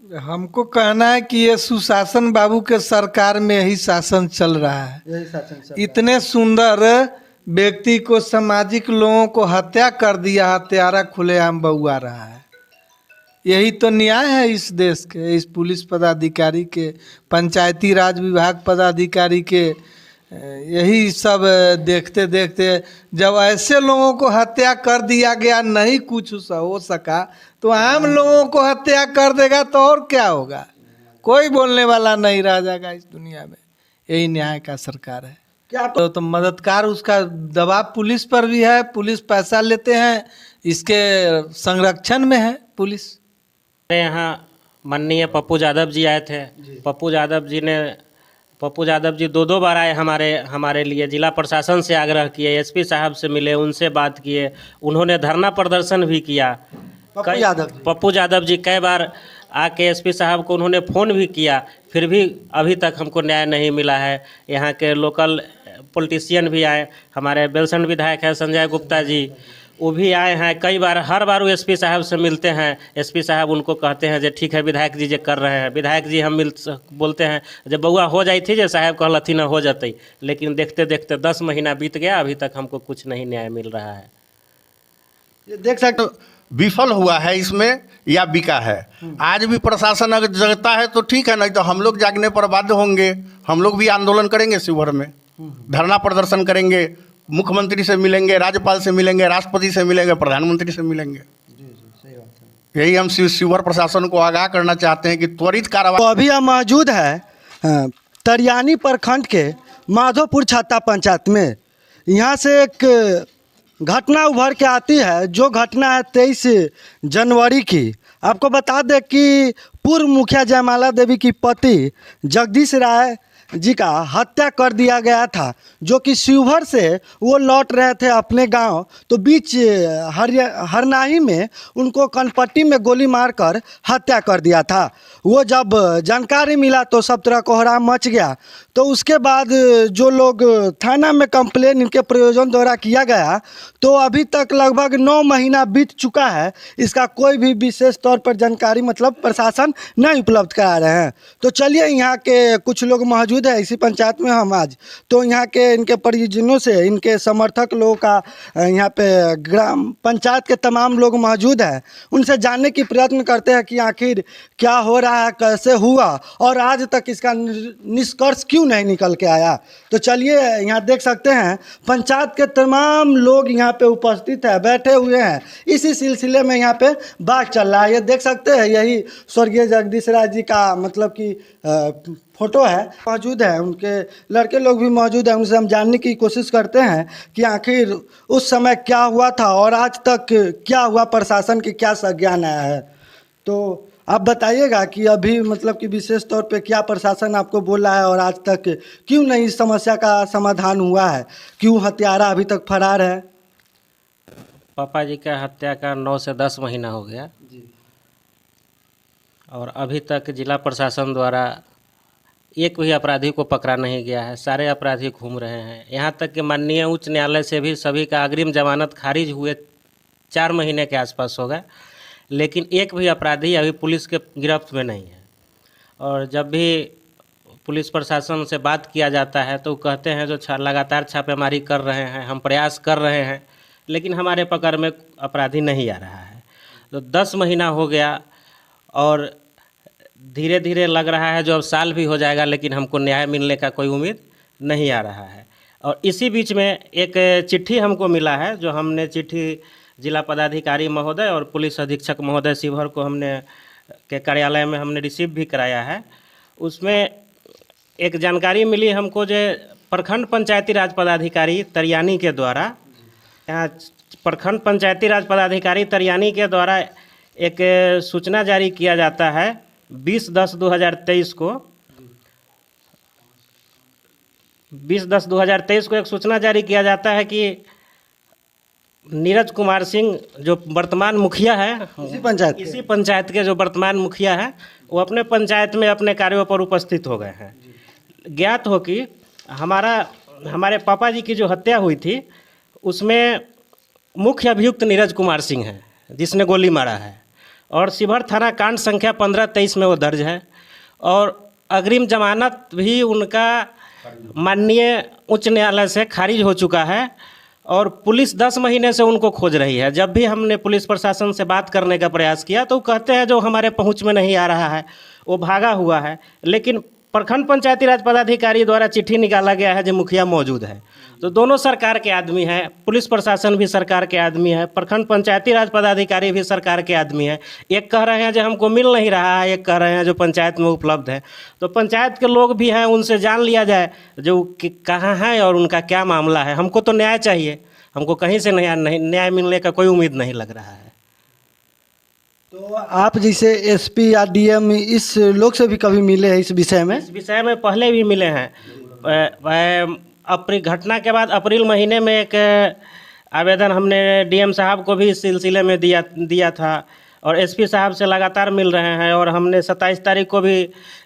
हमको कहना है कि ये सुशासन बाबू के सरकार में ही शासन चल रहा है। यही शासन चल इतने सुंदर व्यक्ति को सामाजिक लोगों को हत्या कर दिया, हत्यारा खुलेआम बउआ रहा है। यही तो न्याय है इस देश के, इस पुलिस पदाधिकारी के, पंचायती राज विभाग पदाधिकारी के। यही सब देखते देखते जब ऐसे लोगों को हत्या कर दिया गया, नहीं कुछ हो सका, तो आम लोगों को हत्या कर देगा तो और क्या होगा? कोई बोलने वाला नहीं रह जाएगा इस दुनिया में। यही न्याय का सरकार है। क्या तो मददगार उसका दबाव पुलिस पर भी है, पुलिस पैसा लेते हैं, इसके संरक्षण में है पुलिस। यहाँ माननीय पप्पू यादव जी आए थे। पप्पू यादव जी दो बार आए हमारे लिए। जिला प्रशासन से आग्रह किए, एसपी साहब से मिले, उनसे बात किए। उन्होंने धरना प्रदर्शन भी किया। पप्पू यादव जी कई बार आके एसपी साहब को उन्होंने फ़ोन भी किया, फिर भी अभी तक हमको न्याय नहीं मिला है। यहाँ के लोकल पॉलिटिशियन भी आए, हमारे बेलसंड विधायक है संजय गुप्ता जी, वो भी आए हैं कई बार। हर बार वो एसपी साहब से मिलते हैं। एसपी साहब उनको कहते हैं जो ठीक है विधायक जी जो कर रहे हैं। विधायक जी हम बोलते हैं जब बउआ हो जाई थी जो साहब कहलथी न हो जाती, लेकिन देखते देखते 10 महीना बीत गया, अभी तक हमको कुछ नहीं न्याय मिल रहा है। ये देख सकते विफल हुआ है इसमें या बिका है। आज भी प्रशासन अगर जगता है तो ठीक है, नहीं तो हम लोग जागने पर बाध्य होंगे। हम लोग भी आंदोलन करेंगे, शिवहर में धरना प्रदर्शन करेंगे, मुख्यमंत्री से मिलेंगे, राज्यपाल से मिलेंगे, राष्ट्रपति से मिलेंगे, प्रधानमंत्री से मिलेंगे। सही बात है। यही हम शिवहर प्रशासन को आगाह करना चाहते हैं कि त्वरित कार्रवाई। तो अभी हम मौजूद है तरियानी प्रखंड के माधोपुर छाता पंचायत में। यहाँ से एक घटना उभर के आती है, जो घटना है 23 जनवरी की। आपको बता दें कि पूर्व मुखिया जयमाला देवी की पति जगदीश राय जी का हत्या कर दिया गया था, जो कि शिवहर से वो लौट रहे थे अपने गांव, तो बीच हरनाही में उनको कनपट्टी में गोली मारकर हत्या कर दिया था। वो जब जानकारी मिला तो सब तरह कोहराम मच गया। तो उसके बाद जो लोग थाना में कंप्लेन इनके प्रयोजन द्वारा किया गया, तो अभी तक लगभग 9 महीना बीत चुका है। इसका कोई भी विशेष तौर पर जानकारी मतलब प्रशासन नहीं उपलब्ध करा रहे हैं। तो चलिए यहाँ के कुछ लोग मौजूद है इसी पंचायत में हम आज, तो यहाँ के इनके परिजनों से, इनके समर्थक लोगों का यहाँ पे ग्राम पंचायत के तमाम लोग मौजूद हैं, उनसे जानने की प्रयत्न करते हैं कि आखिर क्या हो रहा है, कैसे हुआ और आज तक इसका निष्कर्ष क्यों नहीं निकल के आया। तो चलिए यहाँ देख सकते हैं पंचायत के तमाम लोग यहाँ पे उपस्थित है, बैठे हुए हैं। इसी सिलसिले में यहाँ पे बात चल रहा है। ये देख सकते हैं यही स्वर्गीय जगदीश राय जी का मतलब कि फोटो है, मौजूद है। उनके लड़के लोग भी मौजूद हैं। उनसे हम जानने की कोशिश करते हैं कि आखिर उस समय क्या हुआ था और आज तक क्या हुआ, प्रशासन की क्या संज्ञान आया है। तो आप बताइएगा कि अभी मतलब कि विशेष तौर पे क्या प्रशासन आपको बोला है और आज तक क्यों नहीं इस समस्या का समाधान हुआ है, क्यों हत्यारा अभी तक फरार है। पापा जी का हत्या का 9 से 10 महीना हो गया जी। और अभी तक जिला प्रशासन द्वारा एक भी अपराधी को पकड़ा नहीं गया है। सारे अपराधी घूम रहे हैं। यहाँ तक कि माननीय उच्च न्यायालय से भी सभी का अग्रिम जमानत खारिज हुए 4 महीने के आसपास हो गए, लेकिन एक भी अपराधी अभी पुलिस के गिरफ्त में नहीं है। और जब भी पुलिस प्रशासन से बात किया जाता है तो कहते हैं जो लगातार छापेमारी कर रहे हैं, हम प्रयास कर रहे हैं, लेकिन हमारे पकड़ में अपराधी नहीं आ रहा है। तो 10 महीना हो गया और धीरे धीरे लग रहा है जो अब साल भी हो जाएगा, लेकिन हमको न्याय मिलने का कोई उम्मीद नहीं आ रहा है। और इसी बीच में एक चिट्ठी हमको मिला है, जो हमने चिट्ठी जिला पदाधिकारी महोदय और पुलिस अधीक्षक महोदय शिवहर को हमने के कार्यालय में हमने रिसीव भी कराया है। उसमें एक जानकारी मिली हमको जो प्रखंड पंचायती राज पदाधिकारी तरियानी के द्वारा, यहाँ प्रखंड पंचायती राज पदाधिकारी तरियानी के द्वारा एक सूचना जारी किया जाता है 20/10/2023 को 20/10/2023 को एक सूचना जारी किया जाता है कि नीरज कुमार सिंह जो वर्तमान मुखिया है, इसी पंचायत के जो वर्तमान मुखिया है, वो अपने पंचायत में अपने कार्यों पर उपस्थित हो गए हैं। ज्ञात हो कि हमारे पापा जी की जो हत्या हुई थी उसमें मुख्य अभियुक्त नीरज कुमार सिंह है, जिसने गोली मारा है। और शिवहर थाना कांड संख्या 1523 में वो दर्ज है और अग्रिम जमानत भी उनका माननीय उच्च न्यायालय से खारिज हो चुका है और पुलिस 10 महीने से उनको खोज रही है। जब भी हमने पुलिस प्रशासन से बात करने का प्रयास किया तो कहते हैं जो हमारे पहुंच में नहीं आ रहा है, वो भागा हुआ है। लेकिन प्रखंड पंचायती राज पदाधिकारी द्वारा चिट्ठी निकाला गया है जो मुखिया मौजूद है। तो दोनों सरकार के आदमी हैं, पुलिस प्रशासन भी सरकार के आदमी है, प्रखंड पंचायती राज पदाधिकारी भी सरकार के आदमी है। एक कह रहे हैं जो हमको मिल नहीं रहा है, एक कह रहे हैं जो पंचायत में उपलब्ध है। तो पंचायत के लोग भी हैं, उनसे जान लिया जाए जो कहाँ हैं और उनका क्या मामला है। हमको तो न्याय चाहिए, हमको कहीं से न्याय मिलने का कोई उम्मीद नहीं लग रहा है। तो आप जैसे एसपी या डीएम इस लोग से भी कभी मिले हैं इस विषय में? इस विषय में पहले भी मिले हैं। अपनी घटना के बाद अप्रैल महीने में एक आवेदन हमने डीएम साहब को भी इस सिलसिले में दिया था और एसपी साहब से लगातार मिल रहे हैं। और हमने 27 तारीख को भी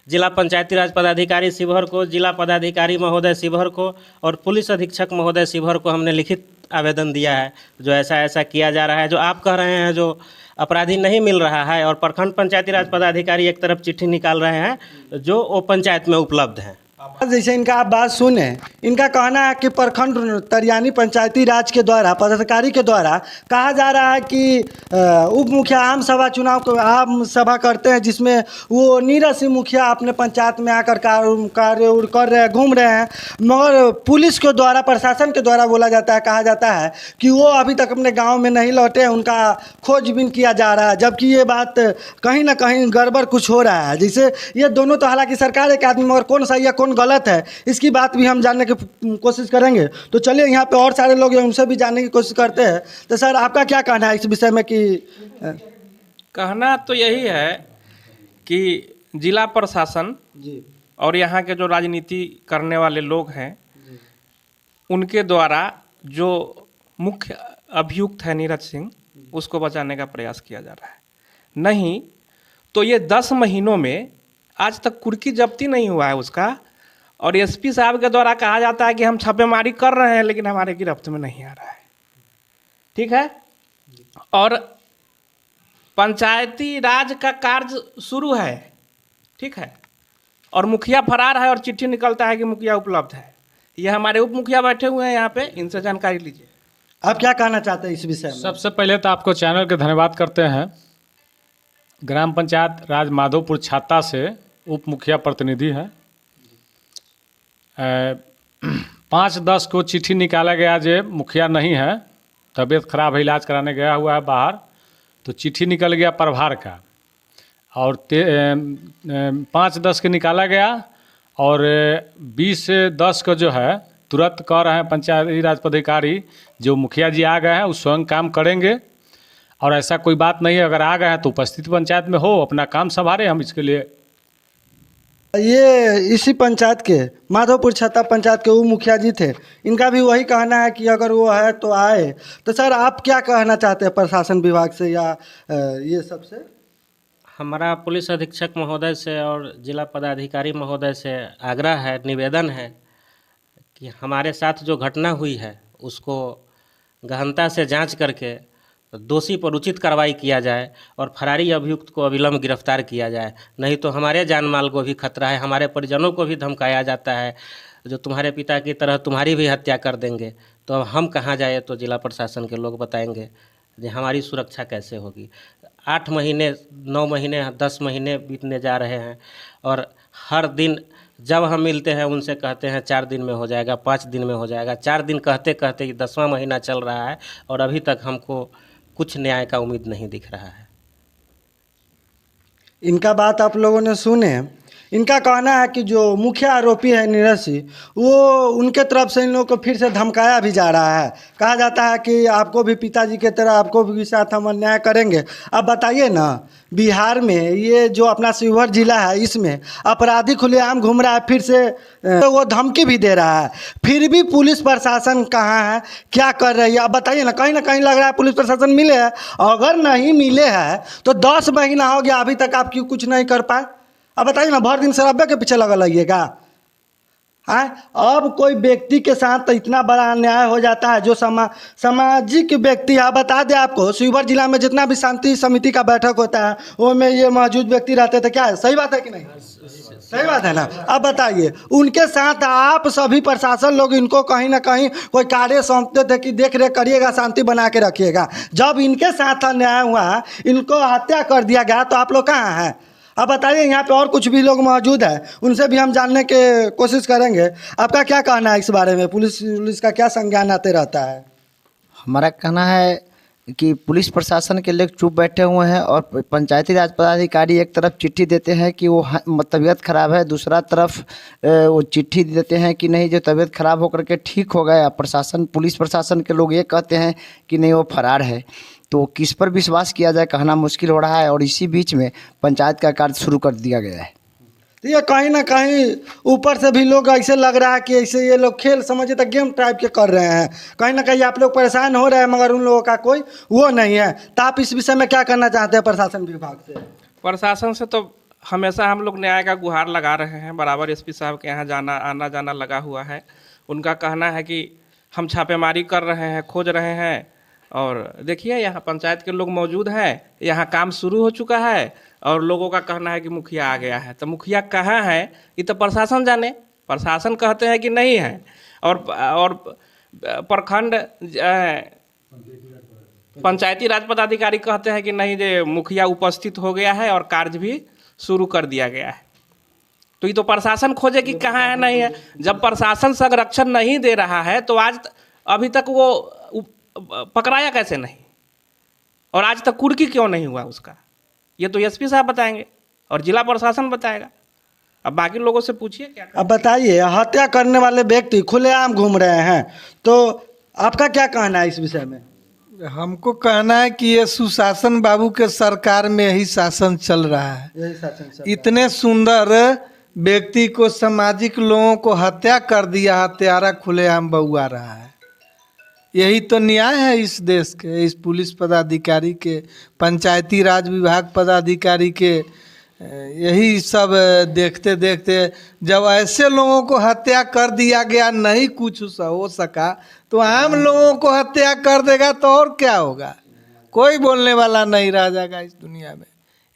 जिला पंचायती राज पदाधिकारी शिवहर को, जिला पदाधिकारी महोदय शिवहर को और पुलिस अधीक्षक महोदय शिवहर को हमने लिखित आवेदन दिया है जो ऐसा ऐसा किया जा रहा है। जो आप कह रहे हैं जो अपराधी नहीं मिल रहा है और प्रखंड पंचायती राज पदाधिकारी एक तरफ चिट्ठी निकाल रहे हैं जो वो पंचायत में उपलब्ध हैं। जैसे इनका आप बात सुने, इनका कहना है कि प्रखंड तरियानी पंचायती राज के द्वारा पदाधिकारी के द्वारा कहा जा रहा है कि उप मुखिया आम सभा चुनाव को आम सभा करते हैं जिसमें वो नीरज सिंह मुखिया अपने पंचायत में आकर कार्य कर रहे हैं, घूम रहे हैं। मगर पुलिस के द्वारा, प्रशासन के द्वारा बोला जाता है, कहा जाता है कि वो अभी तक अपने गाँव में नहीं लौटे, उनका खोजबीन किया जा रहा है। जबकि ये बात कहीं ना कहीं गड़बड़ कुछ हो रहा है। जैसे ये दोनों तो हालांकि सरकार एक आदमी, मगर कौन सही है कौन गलत है इसकी बात भी हम जानने की कोशिश करेंगे। तो चलिए यहाँ पे और सारे लोग हैं, उनसे भी जानने की कोशिश करते हैं। तो सर आपका क्या कहना है इस विषय में? कि कहना तो यही है कि जिला प्रशासन जी और यहाँ के जो राजनीति करने वाले लोग हैं उनके द्वारा जो मुख्य अभियुक्त है नीरज सिंह, उसको बचाने का प्रयास किया जा रहा है। नहीं तो ये 10 महीनों में आज तक कुर्की जब्ती नहीं हुआ है उसका। और एसपी साहब के द्वारा कहा जाता है कि हम छापेमारी कर रहे हैं लेकिन हमारे गिरफ्त में नहीं आ रहा है। ठीक है। और पंचायती राज का कार्य शुरू है, ठीक है, और मुखिया फरार है और चिट्ठी निकलता है कि मुखिया उपलब्ध है। ये हमारे उप मुखिया बैठे हुए हैं यहाँ पे, इनसे जानकारी लीजिए। आप क्या कहना चाहते हैं इस विषय में? सबसे पहले तो आपको चैनल के धन्यवाद करते हैं। ग्राम पंचायत राज माधोपुर छाता से उप मुखिया प्रतिनिधि हैं। 5-10 को चिट्ठी निकाला गया जो मुखिया नहीं है, तबीयत खराब है, इलाज कराने गया हुआ है बाहर, तो चिट्ठी निकल गया प्रभार का और 5-10 के निकाला गया और 20-10 को जो है तुरंत कह रहे हैं पंचायती राज पदाधिकारी जो मुखिया जी आ गए हैं वो स्वयं काम करेंगे और ऐसा कोई बात नहीं है। अगर आ गए हैं तो उपस्थित पंचायत में हो, अपना काम संभाले, हम इसके लिए। ये इसी पंचायत के माधोपुर छत्ता पंचायत के उप मुखिया जी थे, इनका भी वही कहना है कि अगर वो है तो आए। तो सर आप क्या कहना चाहते हैं प्रशासन विभाग से या ये सब से? हमारा पुलिस अधीक्षक महोदय से और जिला पदाधिकारी महोदय से आग्रह है, निवेदन है कि हमारे साथ जो घटना हुई है उसको गहनता से जांच करके दोषी पर उचित कार्रवाई किया जाए और फरारी अभियुक्त को अविलंब गिरफ्तार किया जाए। नहीं तो हमारे जान माल को भी खतरा है, हमारे परिजनों को भी धमकाया जाता है जो तुम्हारे पिता की तरह तुम्हारी भी हत्या कर देंगे। तो हम कहाँ जाए? तो जिला प्रशासन के लोग बताएंगे कि हमारी सुरक्षा कैसे होगी। 8 महीने, 9 महीने, 10 महीने बीतने जा रहे हैं और हर दिन जब हम मिलते हैं उनसे कहते हैं 4 दिन में हो जाएगा, 5 दिन में हो जाएगा। 4 दिन कहते कहते ये 10वां महीना चल रहा है और अभी तक हमको कुछ न्याय का उम्मीद नहीं दिख रहा है। इनका बात आप लोगों ने सुने। इनका कहना है कि जो मुख्य आरोपी है नीरज सिंह, वो उनके तरफ से इन लोगों को फिर से धमकाया भी जा रहा है। कहा जाता है कि आपको भी पिताजी के तरह आपको भी साथ हम अन्याय करेंगे। अब बताइए ना, बिहार में ये जो अपना शिवहर जिला है इसमें अपराधी खुलेआम घूम रहा है, फिर से तो वो धमकी भी दे रहा है। फिर भी पुलिस प्रशासन कहाँ है, क्या कर रही है? अब बताइए ना कहीं लग रहा है पुलिस प्रशासन मिले है। अगर नहीं मिले है तो 10 महीना हो गया अभी तक आप क्यों कुछ नहीं कर पाए? अब बताइए ना, भर दिन शराबे के पीछे लगा रहिएगा? हाँ, अब कोई व्यक्ति के साथ इतना बड़ा अन्याय हो जाता है जो सामाजिक व्यक्ति है। बता दें आपको, शिवहर जिला में जितना भी शांति समिति का बैठक होता है वो में ये मौजूद व्यक्ति रहते थे। क्या है, सही बात है कि नहीं? सही बात है ना। अब बताइए, उनके साथ आप सभी प्रशासन लोग इनको कहीं ना कहीं कोई कार्य सौंपते थे कि देख रेख करिएगा, शांति बना के रखिएगा। जब इनके साथ अन्याय हुआ, इनको हत्या कर दिया गया, तो आप लोग कहाँ हैं? अब बताइए, यहाँ पे और कुछ भी लोग मौजूद हैं, उनसे भी हम जानने के कोशिश करेंगे। आपका क्या कहना है इस बारे में? पुलिस का क्या संज्ञान आते रहता है? हमारा कहना है कि पुलिस प्रशासन के लोग चुप बैठे हुए हैं और पंचायती राज पदाधिकारी एक तरफ चिट्ठी देते हैं कि वो तबीयत खराब है, दूसरा तरफ वो चिट्ठी देते हैं कि नहीं जो तबीयत खराब होकर के ठीक हो गया। पुलिस प्रशासन के लोग ये कहते हैं कि नहीं वो फरार है। तो किस पर विश्वास किया जाए कहना मुश्किल हो रहा है। और इसी बीच में पंचायत का कार्य शुरू कर दिया गया है। तो ये कहीं ना कहीं ऊपर से भी लोग ऐसे लग रहा है कि ऐसे ये लोग खेल समझे तो गेम टाइप के कर रहे हैं। कहीं ना कहीं आप लोग परेशान हो रहे हैं, मगर उन लोगों का कोई वो नहीं है। तो आप इस विषय में क्या करना चाहते हैं प्रशासन विभाग से? प्रशासन से तो हमेशा हम लोग न्याय का गुहार लगा रहे हैं। बराबर एसपी साहब के यहाँ आना जाना लगा हुआ है। उनका कहना है कि हम छापेमारी कर रहे हैं, खोज रहे हैं। और देखिए, यहाँ पंचायत के लोग मौजूद हैं, यहाँ काम शुरू हो चुका है और लोगों का कहना है कि मुखिया आ गया है। तो मुखिया कहाँ है ये तो प्रशासन जाने। प्रशासन कहते हैं कि नहीं है, और प्रखंड पंचायती राज पदाधिकारी कहते हैं कि नहीं, जो मुखिया उपस्थित हो गया है और कार्य भी शुरू कर दिया गया है। तो ये तो प्रशासन खोजे कि कहाँ है, नहीं है। जब प्रशासन संरक्षण नहीं दे रहा है तो अभी तक वो पकड़ाया कैसे नहीं, और आज तक कुर्की क्यों नहीं हुआ उसका? ये तो एसपी साहब बताएंगे और जिला प्रशासन बताएगा। अब बाकी लोगों से पूछिए क्या। अब बताइए, हत्या करने वाले व्यक्ति खुलेआम घूम रहे हैं, तो आपका क्या कहना है इस विषय में? हमको कहना है कि ये सुशासन बाबू के सरकार में यही शासन चल रहा है। यही शासन चल इतने सुंदर व्यक्ति को, सामाजिक लोगों को हत्या कर दिया, हत्यारा खुलेआम बउआ रहा है। यही तो न्याय है इस देश के, इस पुलिस पदाधिकारी के, पंचायती राज विभाग पदाधिकारी के। यही सब देखते देखते जब ऐसे लोगों को हत्या कर दिया गया, नहीं कुछ हो सका, तो आम लोगों को हत्या कर देगा तो और क्या होगा? कोई बोलने वाला नहीं रह जाएगा इस दुनिया में।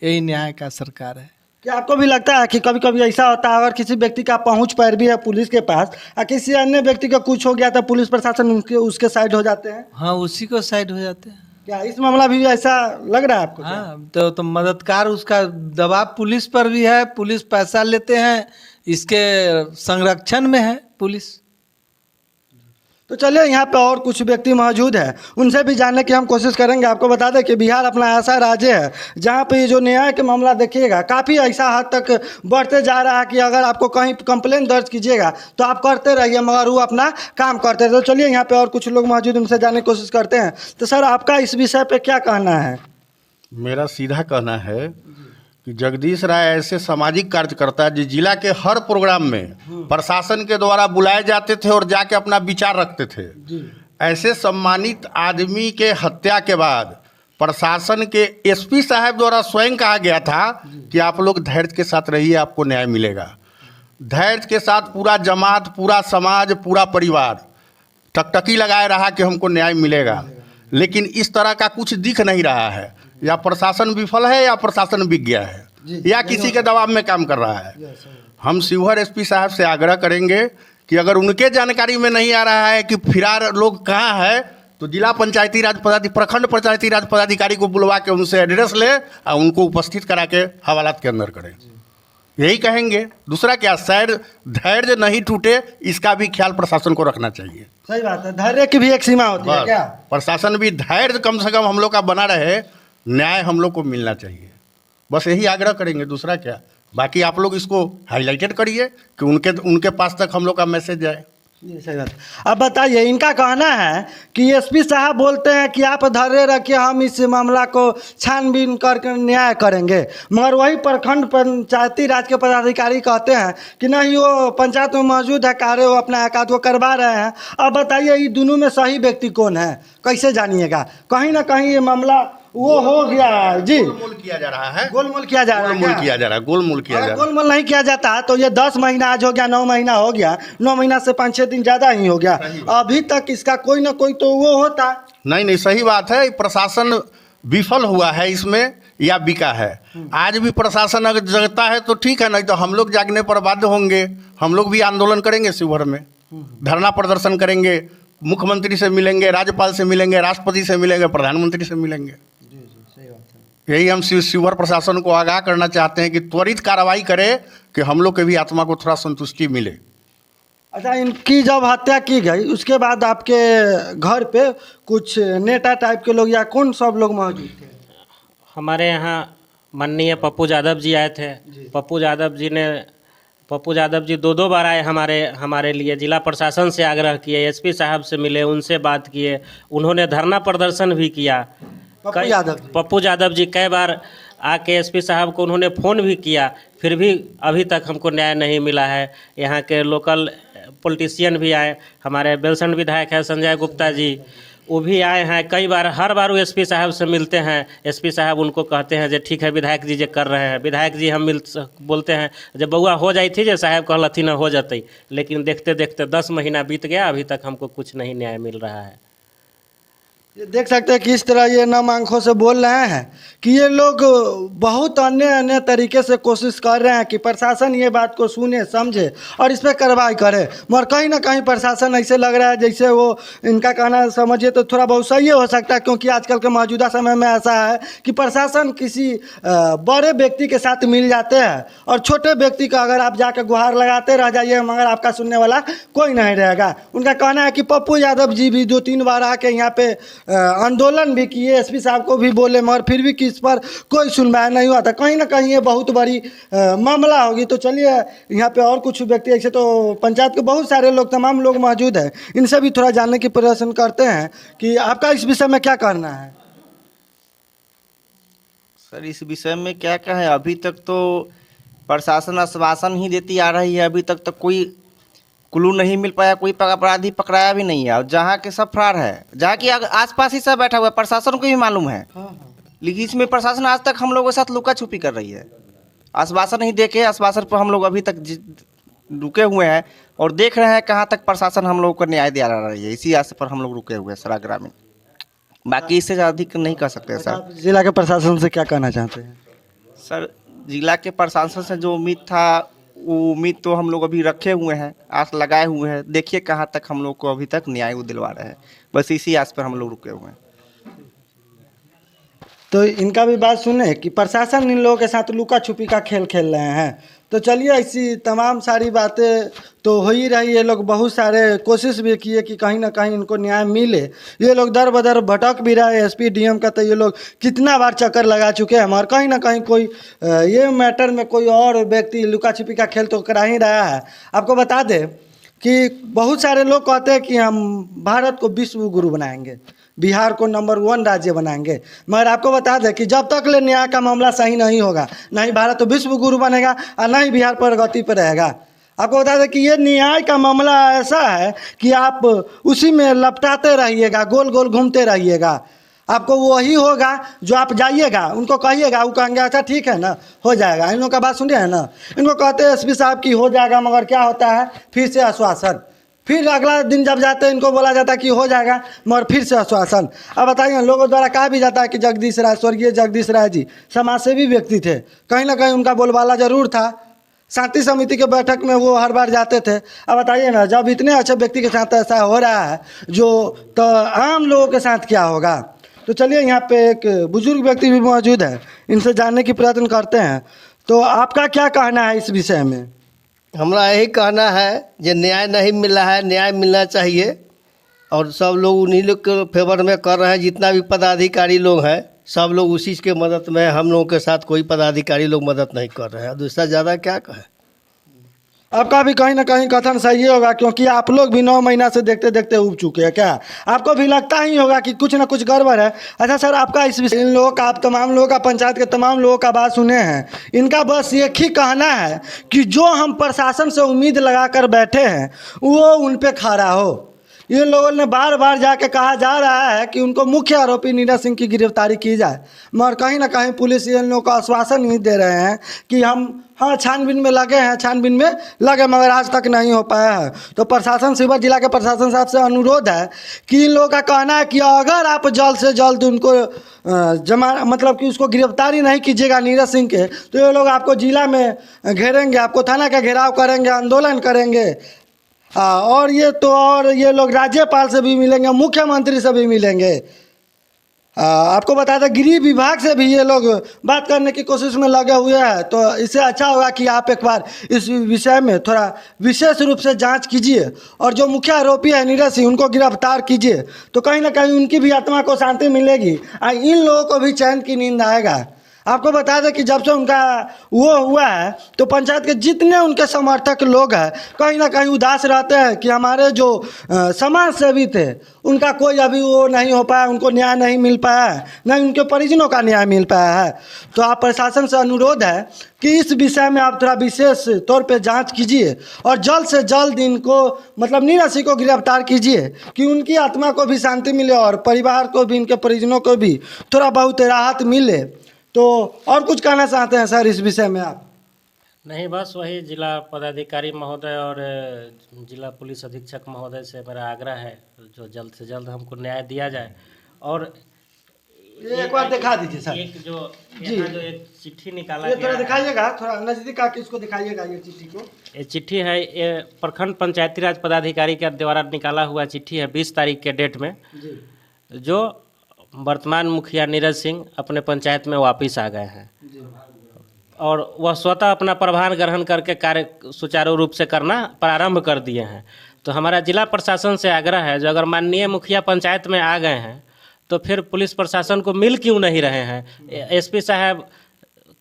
यही न्याय का सरकार है। क्या आपको भी लगता है कि कभी कभी ऐसा होता है, अगर किसी व्यक्ति का पहुंच पैर भी है पुलिस के पास, और किसी अन्य व्यक्ति का कुछ हो गया तो पुलिस प्रशासन उसके साइड हो जाते हैं? हाँ, उसी को साइड हो जाते हैं। क्या इस मामला भी ऐसा लग रहा है आपको? हाँ, तो मददगार, उसका दबाव पुलिस पर भी है। पुलिस पैसा लेते हैं, इसके संरक्षण में है पुलिस। तो चलिए, यहाँ पे और कुछ व्यक्ति मौजूद हैं, उनसे भी जानने की हम कोशिश करेंगे। आपको बता दें कि बिहार अपना ऐसा राज्य है जहाँ पे ये जो न्याय के मामला देखिएगा काफ़ी ऐसा हद तक बढ़ते जा रहा है कि अगर आपको कहीं कंप्लेंट दर्ज कीजिएगा तो आप करते रहिए, मगर वो अपना काम करते रहे। तो चलिए, यहाँ पे और कुछ लोग मौजूद, उनसे जानने की कोशिश करते हैं। तो सर, आपका इस विषय पर क्या कहना है? मेरा सीधा कहना है कि जगदीश राय ऐसे सामाजिक कार्यकर्ता जो जिला के हर प्रोग्राम में प्रशासन के द्वारा बुलाए जाते थे और जाके अपना विचार रखते थे। ऐसे सम्मानित आदमी के हत्या के बाद प्रशासन के एसपी साहब द्वारा स्वयं कहा गया था कि आप लोग धैर्य के साथ रहिए, आपको न्याय मिलेगा। धैर्य के साथ पूरा जमात, पूरा समाज, पूरा परिवार टकटकी लगाए रहा कि हमको न्याय मिलेगा। लेकिन इस तरह का कुछ दिख नहीं रहा है। या प्रशासन विफल है या प्रशासन बिक गया है या किसी के दबाव में काम कर रहा है। हम शिवहर एसपी साहब से आग्रह करेंगे कि अगर उनके जानकारी में नहीं आ रहा है कि फिरार लोग कहाँ है, तो जिला पंचायती राज प्रखंड पंचायती राज पदाधिकारी को बुलवा के उनसे एड्रेस ले और उनको उपस्थित करा के हवालात के अंदर करें। यही कहेंगे, दूसरा क्या। शायद धैर्य नहीं टूटे, इसका भी ख्याल प्रशासन को रखना चाहिए। सही बात है, धैर्य की भी एक सीमा होती है। क्या प्रशासन भी धैर्य कम से कम हम लोग का बना रहे, न्याय हम लोग को मिलना चाहिए। बस यही आग्रह करेंगे, दूसरा क्या। बाकी आप लोग इसको हाईलाइटेड करिए कि उनके पास तक हम लोग का मैसेज जाए। सही बात। अब बताइए, इनका कहना है कि एसपी साहब बोलते हैं कि आप धैर्य रखिए, हम इस मामला को छानबीन करके न्याय करेंगे, मगर वही प्रखंड पंचायती राज के पदाधिकारी कहते हैं कि नहीं, वो पंचायत में मौजूद है, कार्य वो अपना एकाध वो करवा रहे हैं। अब बताइए, ये दोनों में सही व्यक्ति कौन है, कैसे जानिएगा? कहीं ना कहीं ये मामला वो हो गया है जी, गोलमोल किया जा रहा है, गोलमोल किया जा रहा है गोलमोल क्या? किया जा रहा है, गोलमोल किया जा अगर रहा है। गोलमोल नहीं किया जाता तो ये 10 महीना आज हो गया, 9 महीना हो गया, 9 महीना से 5-6 दिन ज़्यादा ही हो गया, अभी तक इसका कोई ना कोई तो वो होता। नहीं नहीं, सही बात है, प्रशासन विफल हुआ है इसमें या बिका है। आज भी प्रशासन अगर जगता है तो ठीक है, नहीं तो हम लोग जागने पर बाध्य होंगे। हम लोग भी आंदोलन करेंगे, शिवहर में धरना प्रदर्शन करेंगे, मुख्यमंत्री से मिलेंगे, राज्यपाल से मिलेंगे, राष्ट्रपति से मिलेंगे, प्रधानमंत्री से मिलेंगे। यही हम शिवहर प्रशासन को आगाह करना चाहते हैं कि त्वरित कार्रवाई करे कि हम लोग के भी आत्मा को थोड़ा संतुष्टि मिले। अच्छा, इनकी जब हत्या की गई उसके बाद आपके घर पे कुछ नेता टाइप के लोग या कौन सब लोग मौजूद थे? हमारे यहाँ माननीय पप्पू यादव जी आए थे। पप्पू यादव जी 2 बार आए हमारे लिए, जिला प्रशासन से आग्रह किए, एसपी साहब से मिले, उनसे बात किए, उन्होंने धरना प्रदर्शन भी किया। पप्पू यादव जी कई बार आके एसपी साहब को उन्होंने फ़ोन भी किया, फिर भी अभी तक हमको न्याय नहीं मिला है। यहाँ के लोकल पॉलिटिशियन भी आए, हमारे बेलसंड विधायक है संजय गुप्ता जी, वो भी आए हैं कई बार। हर बार वो एसपी साहब से मिलते हैं, एसपी साहब उनको कहते हैं जो ठीक है विधायक जी जो कर रहे हैं, विधायक जी हम बोलते हैं जब बउआ हो जाई थी जो साहब कहलथी न हो जाती, लेकिन देखते देखते 10 महीना बीत गया, अभी तक हमको कुछ नहीं न्याय मिल रहा है। ये देख सकते हैं कि इस तरह ये नम आंखों से बोल रहे हैं कि ये लोग बहुत अन्य तरीके से कोशिश कर रहे हैं कि प्रशासन ये बात को सुने, समझे और इस पर कार्रवाई करे, मगर कहीं ना कहीं प्रशासन ऐसे लग रहा है जैसे वो, इनका कहना समझिए तो थोड़ा बहुत सही हो सकता है, क्योंकि आजकल के मौजूदा समय में ऐसा है कि प्रशासन किसी बड़े व्यक्ति के साथ मिल जाते हैं और छोटे व्यक्ति का अगर आप जाकर गुहार लगाते रह जाइए मगर आपका सुनने वाला कोई नहीं रहेगा। उनका कहना है कि पप्पू यादव जी भी 2-3 बार आके यहाँ पे आंदोलन भी किए, एसपी साहब को भी बोले, मगर फिर भी किस पर कोई सुनवाई नहीं हुआ था। कहीं ना कहीं ये बहुत बड़ी मामला होगी। तो चलिए यहाँ पे और कुछ व्यक्ति, ऐसे तो पंचायत के बहुत सारे लोग, तमाम लोग मौजूद हैं, इनसे भी थोड़ा जानने की प्रयत्न करते हैं कि आपका इस विषय में क्या कहना है। सर, इस विषय में क्या कहें, अभी तक तो प्रशासन आश्वासन ही देती आ रही है, अभी तक तो कोई क्लू नहीं मिल पाया, कोई अपराधी पकड़ाया भी नहीं है, और जहाँ के सब फरार है, जहाँ की आसपास ही सब बैठा हुआ है, प्रशासन को भी मालूम है। लेकिन इसमें प्रशासन आज तक हम लोगों के साथ लुका छुपी कर रही है, आश्वासन नहीं देके, आश्वासन पर हम लोग अभी तक रुके हुए हैं और देख रहे हैं कहाँ तक प्रशासन हम लोगों को न्याय दिला रही है। इसी आस पर हम लोग रुके हुए हैं सर ग्रामीण, बाकी इससे अधिक नहीं कर सकते सर। जिला के प्रशासन से क्या कहना चाहते हैं? सर, जिला के प्रशासन से जो उम्मीद था वो उम्मीद तो हम लोग अभी रखे हुए हैं, आस लगाए हुए हैं, देखिए कहाँ तक हम लोग को अभी तक न्याय वो दिलवा रहे हैं, बस इसी आस पर हम लोग रुके हुए हैं। तो इनका भी बात सुने कि प्रशासन इन लोगों के साथ लुका छुपी का खेल खेल रहे हैं। तो चलिए, ऐसी तमाम सारी बातें तो हो ही रही। ये लोग बहुत सारे कोशिश भी किए कि कहीं ना कहीं इनको न्याय मिले। ये लोग दर बदर भटक भी रहे, एसपी डीएम का तो ये लोग कितना बार चक्कर लगा चुके हैं, मगर कहीं ना कहीं कोई ये मैटर में कोई और व्यक्ति लुका छिपी का खेल तो करा ही रहा है। आपको बता दें कि बहुत सारे लोग कहते हैं कि हम भारत को विश्व गुरु बनाएंगे, बिहार को नंबर 1 राज्य बनाएंगे, मगर आपको बता दें कि जब तक ले न्याय का मामला सही नहीं होगा, नहीं भारत तो विश्व गुरु बनेगा और नहीं बिहार प्रगति पर रहेगा। आपको बता दें कि ये न्याय का मामला ऐसा है कि आप उसी में लपटाते रहिएगा, गोल गोल घूमते रहिएगा, आपको वही होगा जो आप जाइएगा, उनको कहिएगा, वो कहेंगे अच्छा ठीक है ना, हो जाएगा। इन लोगों का बात सुनिए ना, इनको कहते हैं एसपी साहब की हो जाएगा, मगर क्या होता है, फिर से आश्वासन, फिर अगला दिन जब जाते हैं इनको बोला जाता है कि हो जाएगा, मगर फिर से आश्वासन। अब बताइए, लोगों द्वारा कहा भी जाता है कि जगदीश राय, स्वर्गीय जगदीश राय जी समाजसेवी व्यक्ति थे, कहीं ना कहीं उनका बोलबाला जरूर था, शांति समिति के बैठक में वो हर बार जाते थे। अब बताइए ना, जब इतने अच्छे व्यक्ति के साथ ऐसा हो रहा है जो, तो आम लोगों के साथ क्या होगा। तो चलिए, यहाँ पे एक बुजुर्ग व्यक्ति भी मौजूद है, इनसे जानने की प्रयत्न करते हैं। तो आपका क्या कहना है इस विषय में? हमारा यही कहना है जो न्याय नहीं मिला है, न्याय मिलना चाहिए, और सब लोग उन्हीं लोग के फेवर में कर रहे हैं। जितना भी पदाधिकारी लोग हैं सब लोग उसी के मदद में, हम लोगों के साथ कोई पदाधिकारी लोग मदद नहीं कर रहे हैं। दूसरा ज़्यादा क्या कहें। आपका भी कहीं ना कहीं कथन सही होगा, क्योंकि आप लोग भी 9 महीना से देखते देखते उब चुके हैं। क्या आपको भी लगता ही होगा कि कुछ ना कुछ गड़बड़ है? अच्छा सर, आपका इस विषय, इन लोगों का, आप तमाम लोगों का, पंचायत के तमाम लोगों का बात सुने हैं, इनका बस एक ही कहना है कि जो हम प्रशासन से उम्मीद लगा कर बैठे हैं वो उन पर खड़ा हो। ये लोगों ने बार बार जाके कहा जा रहा है कि उनको मुख्य आरोपी नीरज सिंह की गिरफ्तारी की जाए, मगर कहीं ना कहीं पुलिस इन लोगों को आश्वासन नहीं दे रहे हैं कि हम हाँ छानबीन में लगे हैं, छानबीन में लगे, मगर आज तक नहीं हो पाया है। तो प्रशासन, शिवहर जिला के प्रशासन साहब से अनुरोध है कि इन लोगों का कहना है कि अगर आप जल्द से जल्द उनको मतलब कि उसको गिरफ्तारी नहीं कीजिएगा नीरज सिंह के, तो ये लोग आपको जिला में घेरेंगे, आपको थाना का घेराव करेंगे, आंदोलन करेंगे। और ये लोग राज्यपाल से भी मिलेंगे, मुख्यमंत्री से भी मिलेंगे। आपको बता दें गृह विभाग से भी ये लोग बात करने की कोशिश में लगे हुए हैं। तो इससे अच्छा होगा कि आप एक बार इस विषय में थोड़ा विशेष रूप से जांच कीजिए और जो मुख्य आरोपी है नीरज सिंह उनको गिरफ्तार कीजिए, तो कहीं ना कहीं उनकी भी आत्मा को शांति मिलेगी और इन लोगों को भी चैन की नींद आएगा। आपको बता दें कि जब से उनका वो हुआ है तो पंचायत के जितने उनके समर्थक लोग हैं कहीं ना कहीं उदास रहते हैं कि हमारे जो समाज सेवी थे उनका कोई अभी वो नहीं हो पाया, उनको न्याय नहीं मिल पाया है, नहीं उनके परिजनों का न्याय मिल पाया है। तो आप प्रशासन से अनुरोध है कि इस विषय में आप थोड़ा विशेष तौर पे जांच कीजिए और जल्द से जल्द इनको मतलब नीरज सिंह को गिरफ्तार कीजिए कि उनकी आत्मा को भी शांति मिले और परिवार को भी, इनके परिजनों को भी थोड़ा बहुत राहत मिले। तो और कुछ कहना चाहते हैं सर इस विषय में आप? नहीं, बस वही जिला पदाधिकारी महोदय और जिला पुलिस अधीक्षक महोदय से मेरा आग्रह है जो जल्द से जल्द हमको न्याय दिया जाए। और एक बार दिखा दीजिए सर। एक जो यहाँ जो एक चिट्ठी निकाला ये गया थोड़ा है, दिखाइएगा, थोड़ा नजदीक आके इसको दिखाइएगा ये चिट्ठी को। ये चिट्ठी है, ये प्रखंड पंचायती राज पदाधिकारी के द्वारा निकाला हुआ चिट्ठी है 20 तारीख के डेट में, जो वर्तमान मुखिया नीरज सिंह अपने पंचायत में वापस आ गए हैं और वह स्वतः अपना प्रभार ग्रहण करके कार्य सुचारू रूप से करना प्रारंभ कर दिए हैं। तो हमारा जिला प्रशासन से आग्रह है जो अगर माननीय मुखिया पंचायत में आ गए हैं तो फिर पुलिस प्रशासन को मिल क्यों नहीं रहे हैं। एसपी साहब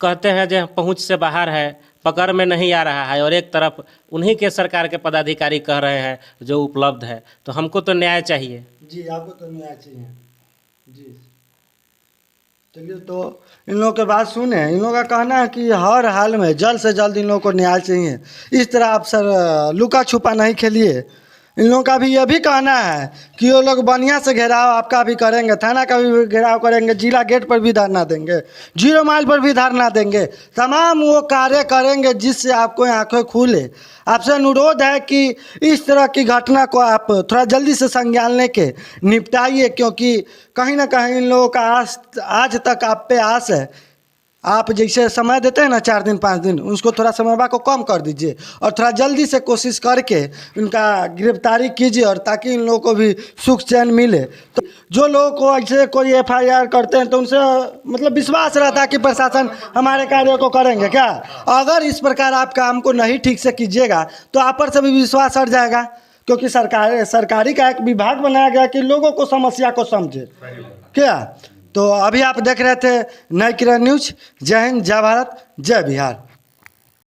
कहते हैं जो पहुंच से बाहर है, पकड़ में नहीं आ रहा है, और एक तरफ उन्हीं के सरकार के पदाधिकारी कह रहे हैं जो उपलब्ध है। तो हमको तो न्याय चाहिए। जी, आपको तो न्याय चाहिए जी। चलिए, तो इन लोगों की बात सुने। इन लोगों का कहना है कि हर हाल में जल्द से जल्द इन लोगों को न्याय चाहिए। इस तरह आप सर लुका छुपा नहीं खेलिए। इन लोगों का भी ये भी कहना है कि वो लोग बढ़िया से घेराव आपका भी करेंगे, थाना का भी घेराव करेंगे, जिला गेट पर भी धरना देंगे, 0 माइल पर भी धरना देंगे, तमाम वो कार्य करेंगे जिससे आपको आंखें खुले। आपसे अनुरोध है कि इस तरह की घटना को आप थोड़ा जल्दी से संज्ञान लेके निपटाइए, क्योंकि कहीं ना कहीं इन लोगों का आज तक आप पे आस है। आप जैसे समय देते हैं ना 4 दिन 5 दिन, उसको थोड़ा समय को कम कर दीजिए और थोड़ा जल्दी से कोशिश करके उनका गिरफ्तारी कीजिए, और ताकि इन लोगों को भी सुख चैन मिले। तो जो लोगों को ऐसे कोई FIR करते हैं तो उनसे मतलब विश्वास रहता है कि प्रशासन हमारे कार्यों को करेंगे क्या। अगर इस प्रकार आप काम को नहीं ठीक से कीजिएगा तो आप पर से भी विश्वास हट जाएगा, क्योंकि सरकारी का एक विभाग बनाया गया कि लोगों को समस्या को समझे क्या। तो अभी आप देख रहे थे नई किरण न्यूज। जय हिंद, जय भारत, जय बिहार।